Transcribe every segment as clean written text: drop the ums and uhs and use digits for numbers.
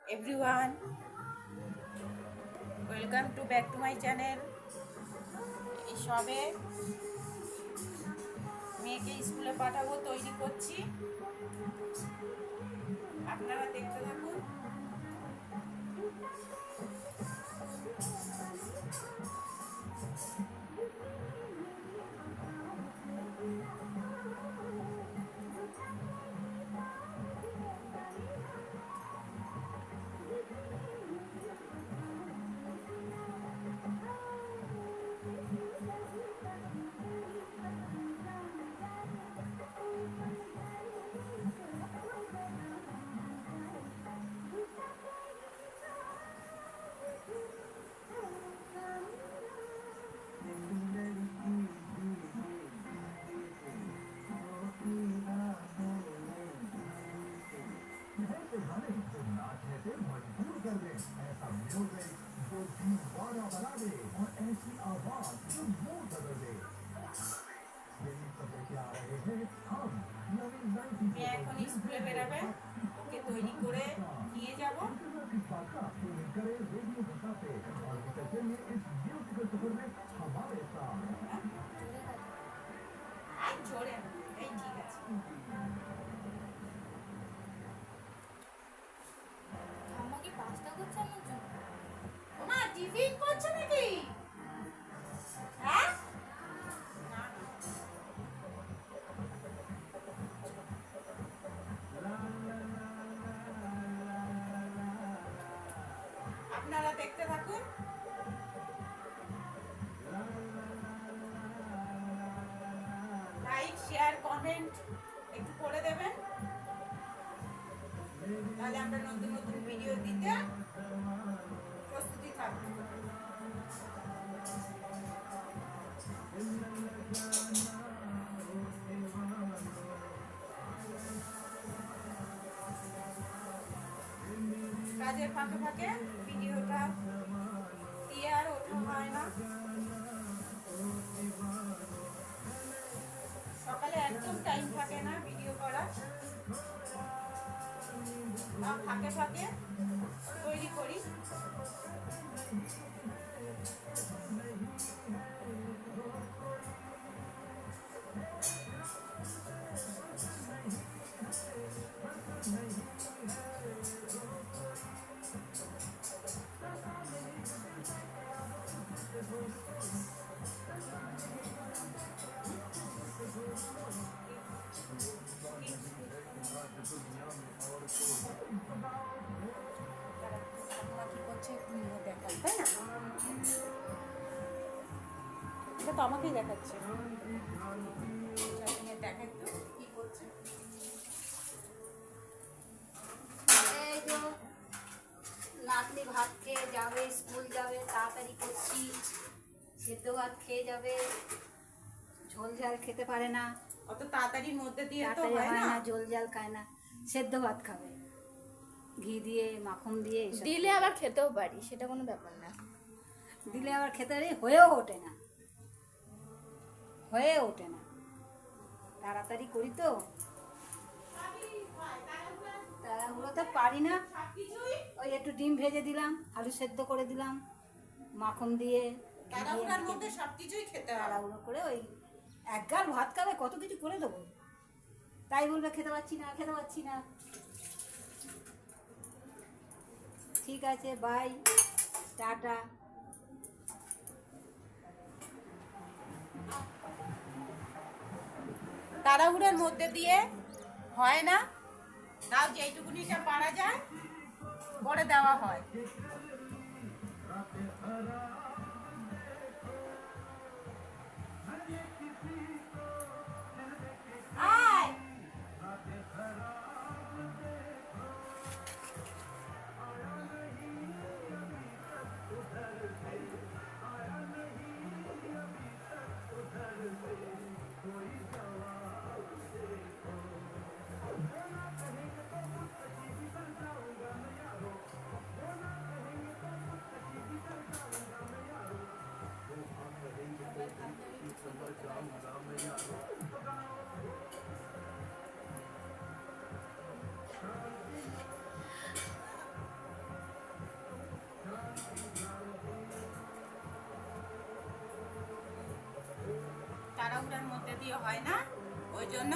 everyone, welcome to back to my channel. এই সবে মেয়েকে স্কুলে পাঠাবো, তৈরি করছি, আপনারা দেখতে থাকুন। মেয়ে এখন স্কুলে বেরোবে, ওকে তৈরি করে নিয়ে যাব। জোরে, এই ঠিক আছে। আমাকে পাস্তা করছে আমার জন্য। মা টিফিন করছো নাকি? হ্যাঁ, আপনারা দেখতে থাকুন। লাইক, শেয়ার, কমেন্ট একটু করে দেবেন, তাহলে আমরা নতুন নতুন ভিডিও দিতে প্রস্তুতি থাকবো। কাজের ফাঁকে ফাঁকে ভিডিওটা দিয়ে আর ওঠা হয় না। সকালে একদম টাইম থাকে না ভিডিও করার, ফাঁকে ফাঁকে তৈরি করি। তাই না? এটা তো আমাকেই দেখাচ্ছে। দেখাই তো কি করছে। এই তো নাতনি ভাত খেয়ে যাবে, স্কুল যাবে, তাড়াতাড়ি করছি। সেদ্ধ ভাত খেয়ে যাবে, ঝোল ঝাল খেতে পারে না, অত তাড়াতাড়ির মধ্যে দিয়ে তো তাড়াতাড়ি হয় হয় না। না, ঝোল ঝাল খায় না, সেদ্ধ ভাত খাবে, ঘি দিয়ে মাখন দিয়ে এসব দিলে আবার খেতেও পারি, সেটা কোনো ব্যাপার না। দিলে আবার খেতে পারি, হয়েও ওঠে না, হয়ে ওঠে না, তাড়াতাড়ি করি তো, তাড়াহুড়ো তো পারি না। ওই একটু ডিম ভেজে দিলাম, আলু সেদ্ধ করে দিলাম, মাখন দিয়ে তাড়াহুড়ার মধ্যে সবকিছুই খেতে হয়। তাড়াহুড়ো করে ওই এক গাল ভাত খাবে, কত কিছু করে দেবো, তাই বলবে খেতে পাচ্ছি না, খেতে পাচ্ছি না। ঠিক আছে, বাই, টাটা। তাড়াহুড়োর মধ্যে দিয়ে হয় না, তাও যেইটুকুনিটা পারা যায় করে দেওয়া হয়। আয় তাড়াহুড়ার মধ্যে দিয়ে হয় না, ওই জন্য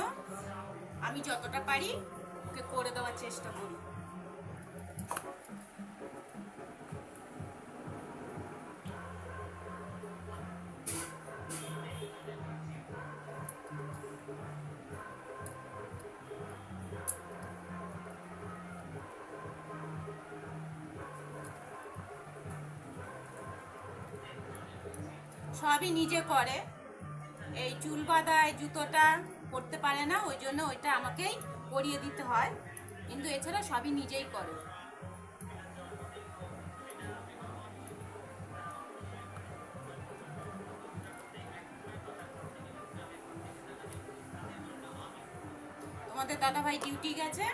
আমি যতটা পারি ওকে করে দেওয়ার চেষ্টা করি। সবই নিজে করে, এই চুল বাঁধা এই জুতোটা করতে পারে না, ওই জন্য ওইটা আমাকেই করিয়ে দিতে হয়, কিন্তু এছাড়া সবই নিজেই করে। তোমাদের দাদা ভাই ডিউটি গেছে।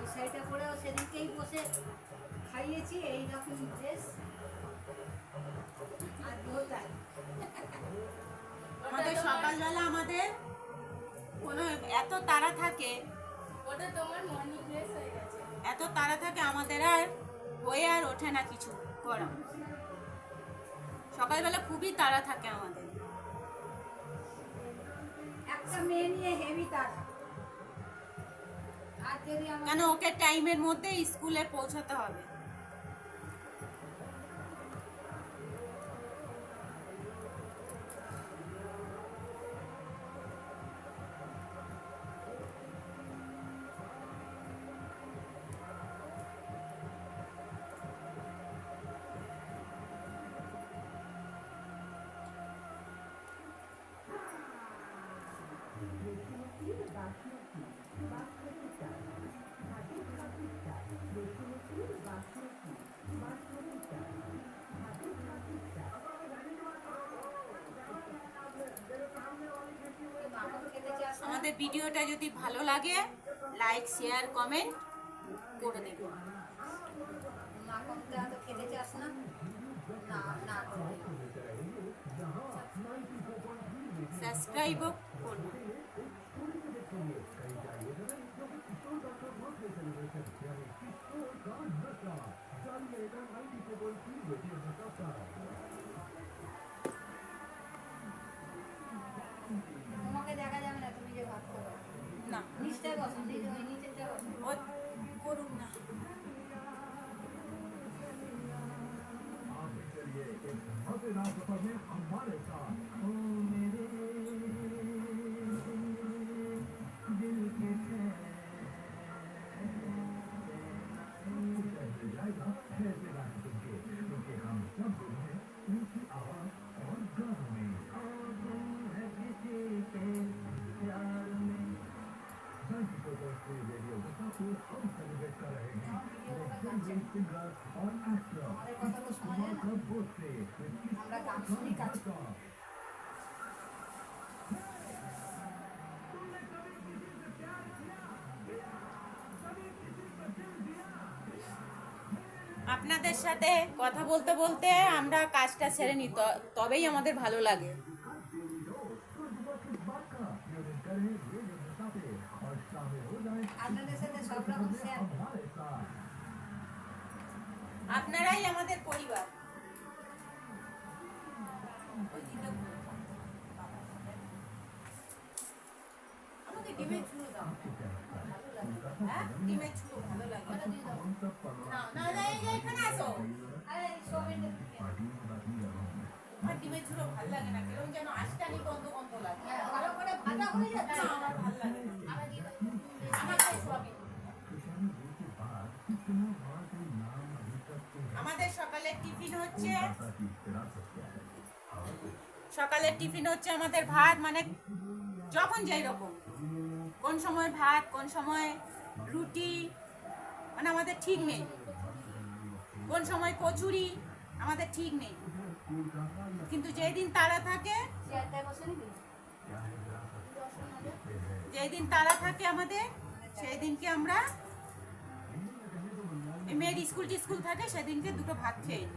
ওই শাড়িটা পরেও সেদিনকেই বসে খাইয়েছি, এইরকম ড্রেস আর ধোতাই। আমাদের সকালবেলা আমাদের কোনো এত তাড়া থাকে, ওটা তোমার মর্নিং ড্রেস হয়ে গেছে। এত তাড়া থাকে আমাদের আর হয়ে আর ওঠে না কিছু করা। সকালবেলা খুবই তাড়া থাকে আমাদের। একটা মেয়ে নিয়ে হেভি তারা, আর যদি আমার কেন ওকে টাইমের মধ্যে স্কুলে পৌঁছাতে হবে। মাখন খেতে চাস না, আমাদের ভিডিওটা যদি ভালো লাগে লাইক শেয়ার কমেন্ট করে দেবো। মাখনটা তো খেতে চাস না, না না করবে। সাবস্ক্রাইবও করবো। তোমাকে দেখা যাবে না, তুমি যে ভাত খাবে না নিচটায় বসো, ওই নিচেরটা বসো। ও করুন না। আমাদের কথা তো শোনা যায় না, আমরা গান শুনি কাজ করি। আপনাদের সাথে কথা বলতে বলতে আমরা কাজটা সেরে নিই, তবেই আমাদের ভালো লাগে। আপনাদের সাথে সব রকম শেয়ার আপনারাই আমাদের পরিবার। আমাকে ডিমের ঝুড়ো দাও। হ্যাঁ, ডিমের ঝুড়ো ভালো লাগে। না না না, এই যে এখানে আসো। আরে সোয়াবিন আমার ডিমের ঝুড়ো ভালো লাগে না, কেরম যেন আষ্টানি গন্ধ গন্ধ লাগে। ভালো করে ভাজা হয়ে যাচ্ছে। না, আমার ভালো লাগে না। আবার দিয়ে দাও। আমার চাই সোয়াবিন। আমাদের সকালের টিফিন হচ্ছে আমাদের ভাত, মানে যখন যেই রকম, কোন সময় ভাত, কোন সময় রুটি, মানে আমাদের ঠিক নেই। কোন সময় কচুরি, আমাদের ঠিক নেই। কিন্তু যেই দিন তাড়া থাকে, চেয়ারটায় বসে নিবি? যেই দিন তাড়া থাকে আমাদের, সেই দিনকে আমরা, মেয়ের স্কুল থাকে, সেদিনকে দুটো ভাত খেয়ে নিই।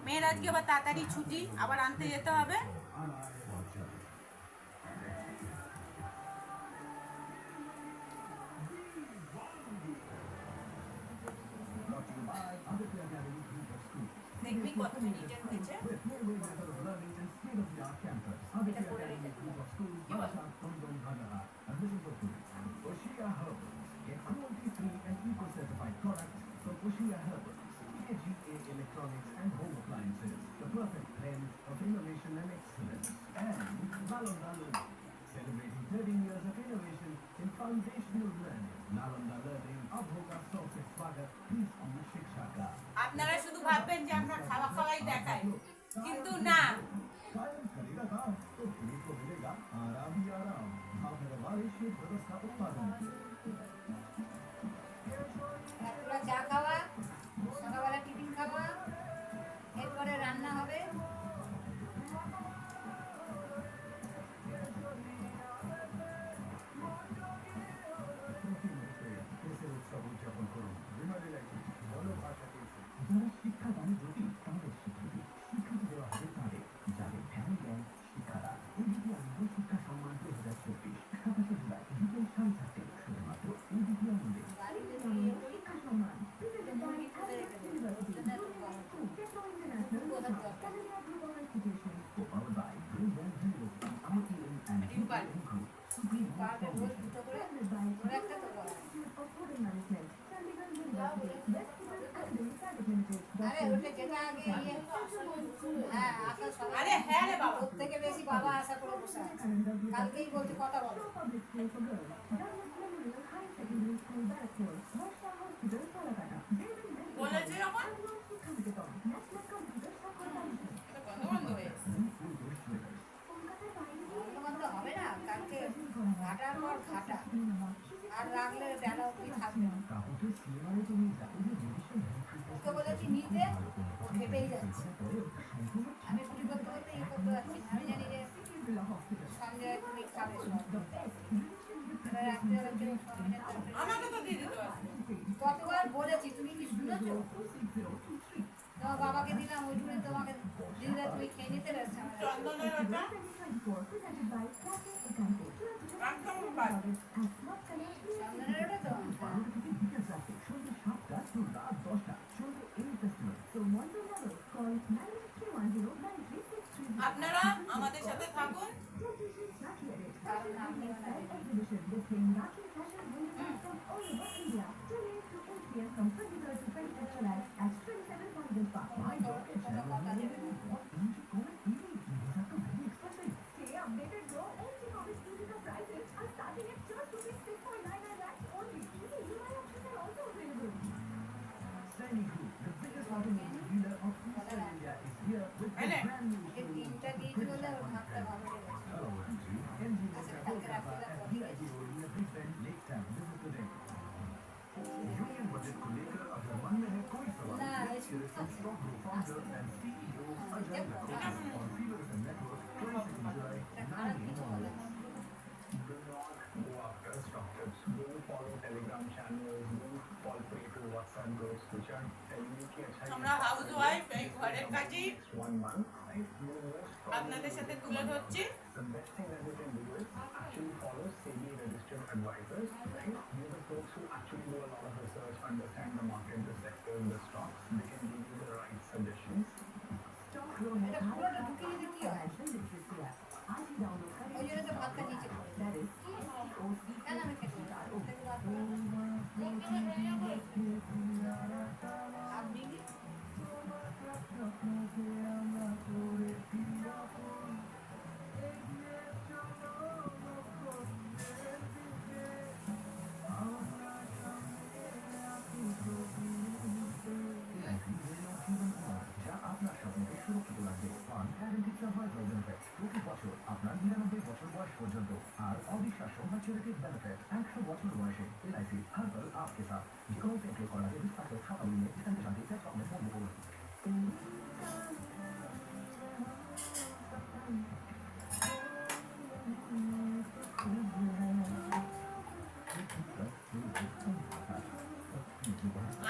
মেয়ের আজকে আবার তাড়াতাড়ি ছুটি, আবার আনতে যেতে হবে। দেখবি কত মিনিটের হয়েছে। এটা করে রেখে দিও। কি বল? Electronics and home appliances, the perfect blend of innovation and excellence. And Nalanda Learning, celebrating 13 years of innovation in foundational learning. Nalanda Learning, अब होगा 100 स्वागत इस अमृत शिक्षा का। আপনারা শুধু ভাববেন যে আমরা খাওয়া খাওয়াই দেখাই, কিন্তু না। शायद करेगा काम तो फिर को मिलेगा आराम ही आराम। भावनगर वाले शेष व्यवस्था उत्पादन। তোরা চা খাওয়া, সকালবেলা টিফিন খাওয়া, এরপরে রান্না হবে। শিক্ষাদানের প্রতি তাদের স্বীকৃতি শিক্ষাকে দেওয়া হবে তাদের যাদের ফ্যামিলি অ্যান্ড শিক্ষারা এবিপি আনন্দ শিক্ষা সম্মান 2024 27 জুলাই বিকেল 4:30 শুধুমাত্র এবিপি আনন্দে বাড়িতে দিয়ে শিক্ষা সম্মান মুরগি করে রেখে দেবে। না তো কোথার দরকার? পারবে রোজ দুটো করে, ওরা একটা তো বলা। আরে ওটা যেটা আগে ইয়ে, হ্যাঁ আশা সবাই, আরে হ্যাঁ রে বাবা। প্রত্যেকে বেশি বাবা আশা করে বসে আছে। কালকেই বলছি কথা বলো। বলেছে যখন বন্ধ হয়ে গেছে। বন্ধ হবে না, কালকে ঘাটার পর ঘাটা, আর রাখলে বেলা অব্দি থাকবে। ওকে বলেছি নিতে, ও খেপেই যাচ্ছে। আমি ছুটি করতে করতে ইয়ে করতে পারছি না। আমি জানি যে সঙ্গে তুমি খাবে সব। এবার রাত্রিবেলা কেউ সঙ্গে তরকারি- আমাকে তো দিয়ে দিতে পারবে। কতবার বলেছি, তুমি কি শুনেছো? তোমার বাবাকে দিলাম, ওইটুকুনি তোমাকে দিলে তুমি খেয়ে নিতে পারছো না। চন্দনের ওটা একদম বাদ। চন্দনের ওটা তো আপনারা আমাদের সাথে থাকুন। কারণ আপনি কথা দেবে না। এই তিনটা দিয়েছি বলে ওর ভাতটা ভালো লেগেছে। আচ্ছা, কালকে রাত্রিবেলা পটি গেছে। না, এই শুধু খাচ্ছে। এটা খারাপ কিছু বলে না। আমরা হাউস ওয়াইফ, এই ঘরের কাজই আপনাদের সাথে তুলে ধরছি। The best thing that you can do is actually follow SEBI registered advisors, right? These are folks who actually do a lot of research, understand the market, the sector, the stocks. They can give you the right যা আপনার স্বপ্নকে সুরক্ষিত রাখবে। পান guarantee survival benefit প্রতি বছর আপনার 99 বছর বয়স পর্যন্ত, আর অবিশ্বাস্য ম্যাচুরিটি বেনিফিট 100 বছর বয়সে। LIC हर पल आपके साथ। যে কোনো ব্যাংকে করা যায় বিস্তারিত খাতা নিয়ে ইসলামী শান্তি সেট অনেক বন্ধ করুন।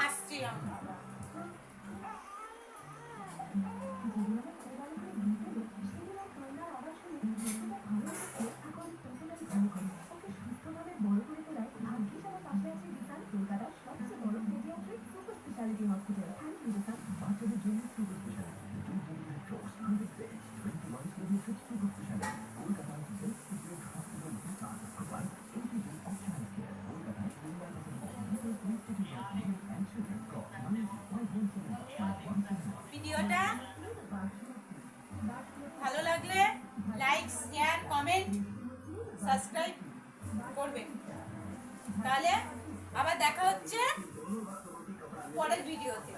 আসছি আমরা। বাচ্চাদের জন্য super speciality 2 drops 100 bed 21 pediatric super speciality কলকাতার বেস্ট সিক্রেট হসপিটাল বিসান প্রোভাইড ATG অপশনাল কেয়ার কলকাতায় 29 and children call 9517 ভিডিওটা ভালো লাগলে লাইক শেয়ার কমেন্ট সাবস্ক্রাইব করবেন। তাহলে আবার দেখা হচ্ছে পরের ভিডিওতে।